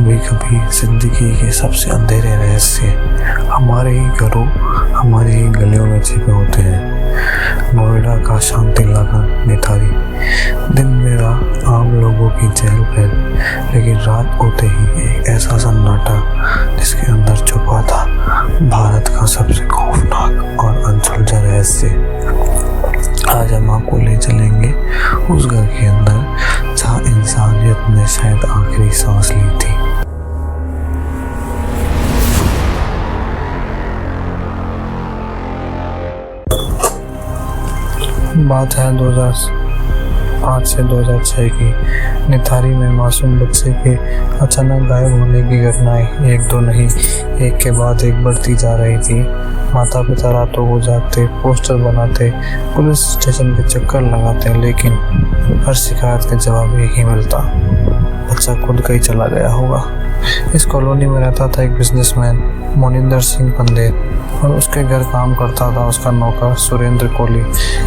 कभी कभी जिंदगी के सबसे अंधेरे रहस्य हमारे ही घरों, हमारे ही गलियों में छिपे होते हैं। नोएडा का शांति इलाका निथारी, दिन मेरा आम लोगों की चहल पहल, लेकिन रात होते ही एक ऐसा सन्नाटा जिसके अंदर छुपा था भारत का सबसे खौफनाक और अनसुलझा रहस्य। आज हम आपको ले चलेंगे उस घर के अंदर जहाँ इंसानियत ने शायद आखिरी सांस ली थी। बात है 2005 से 2006 की। निथारी में मासूम बच्चे के अचानक गायब होने की घटनाएं एक दो नहीं, एक के बाद एक बढ़ती जा रही थी। माता पिता रातों को जागते, पोस्टर बनाते, पुलिस स्टेशन के चक्कर लगाते, लेकिन हर शिकायत का जवाब एक ही मिलता, बच्चा खुद कहीं चला गया होगा। इस कॉलोनी में रहता था एक बिजनेसमैन मोनिंदर सिंह पंदेर, और उसके घर काम करता था उसका नौकर सुरेंद्र कोहली।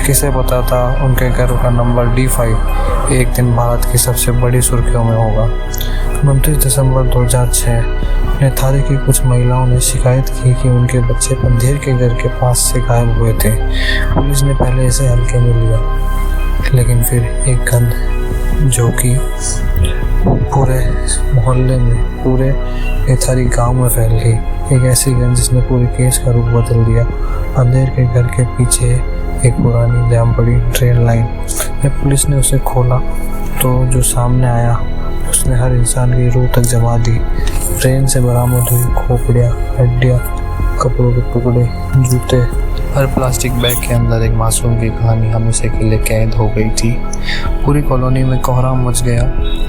किसे पता था उनके घर का नंबर D5 एक दिन भारत की सबसे बड़ी सुर्खियों में होगा। 29 दिसंबर 2006 निथारी की कुछ महिलाओं ने शिकायत की कि उनके बच्चे पंदेर के घर के पास से गायब हुए थे। पुलिस ने पहले इसे हल्के में लिया, लेकिन फिर एक गंध जो कि पूरे मोहल्ले में, पूरे निथारी गांव में फैल गई, एक ऐसी गंध जिसने पूरे केस का रूप बदल दिया। पंदेर के घर के पीछे एक पुरानी जाम पड़ी ट्रेन लाइन। जब पुलिस ने उसे खोला तो जो सामने आया उसने हर इंसान की रूह तक जमा दी। ट्रेन से बरामद हुई खोपड़ियाँ, हड्डियाँ, कपड़ों के टुकड़े, जूते, हर प्लास्टिक बैग के अंदर एक मासूम की कहानी हमेशा के लिए कैद हो गई थी। पूरी कॉलोनी में कोहराम मच गया।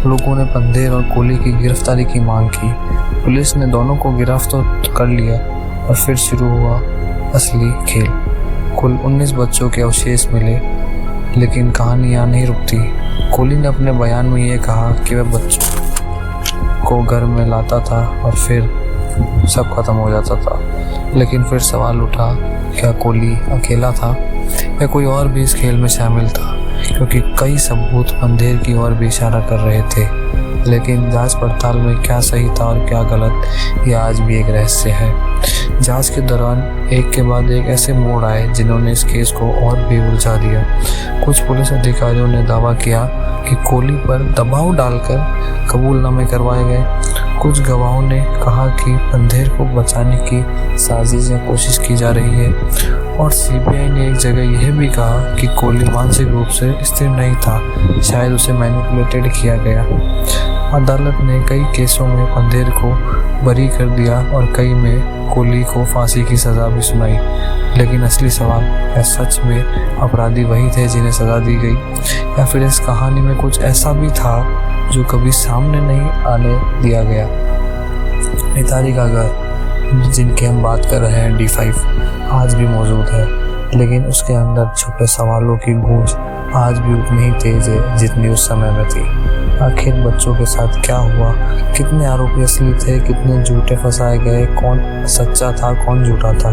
लोगों ने पंदेर और कोहली की गिरफ्तारी की मांग की। पुलिस ने दोनों को गिरफ्तार कर लिया और फिर शुरू हुआ असली खेल। कुल 19 बच्चों के अवशेष मिले, लेकिन कहानी यहाँ नहीं रुकती। कोहली ने अपने बयान में ये कहा कि वह बच्चों को घर में लाता था और फिर सब खत्म हो जाता था। लेकिन फिर सवाल उठा, क्या कोहली अकेला था या कोई और भी इस खेल में शामिल था? क्योंकि कई सबूत पंदेर की ओर भी इशारा कर रहे थे, लेकिन जांच पड़ताल में क्या सही था और क्या गलत, यह आज भी एक रहस्य है। जांच के दौरान एक के बाद एक ऐसे मोड़ आए जिन्होंने इस केस को और भी उलझा दिया। कुछ पुलिस अधिकारियों ने दावा किया कि कोहली पर दबाव डालकर कबूलनामे करवाए गए। कुछ गवाहों ने कहा कि पंदेर को बचाने की साजिश या कोशिश की जा रही है, और सीबीआई ने एक जगह यह भी कहा कि कोहली मानसिक रूप से स्थिर नहीं था, शायद उसे मैनिपुलेटेड किया गया। अदालत ने कई केसों में पंदेर को बरी कर दिया और कई में कोहली को फांसी की सज़ा भी सुनाई। लेकिन असली सवाल है, सच में अपराधी वही थे जिन्हें सज़ा दी गई, या फिर इस कहानी में कुछ ऐसा भी था जो कभी सामने नहीं आने दिया गया? निथारी का घर जिनकी हम बात कर रहे हैं D5 आज भी मौजूद है, लेकिन उसके अंदर छुपे सवालों की गूंज आज भी उतनी ही तेज है जितनी उस समय में थी। आखिर बच्चों के साथ क्या हुआ? कितने आरोपी असली थे, कितने झूठे फंसाए गए, कौन सच्चा था, कौन झूठा था?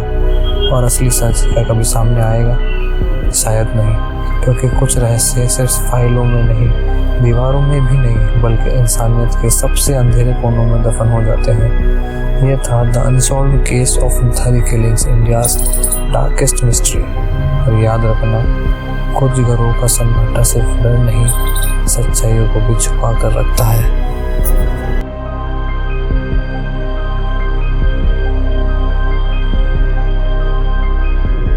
और असली सच क्या कभी सामने आएगा? शायद नहीं, क्योंकि कुछ रहस्य सिर्फ फाइलों में नहीं, दीवारों में भी नहीं, बल्कि इंसानियत के सबसे अंधेरे कोनों में दफन हो जाते हैं। यह था the unsolved case of Nithari killings, India's darkest mystery. और याद रखना, कुछ घरों का सन्नाटा सिर्फ डर नहीं, सच्चाइयों को भी छुपा कर रखता है।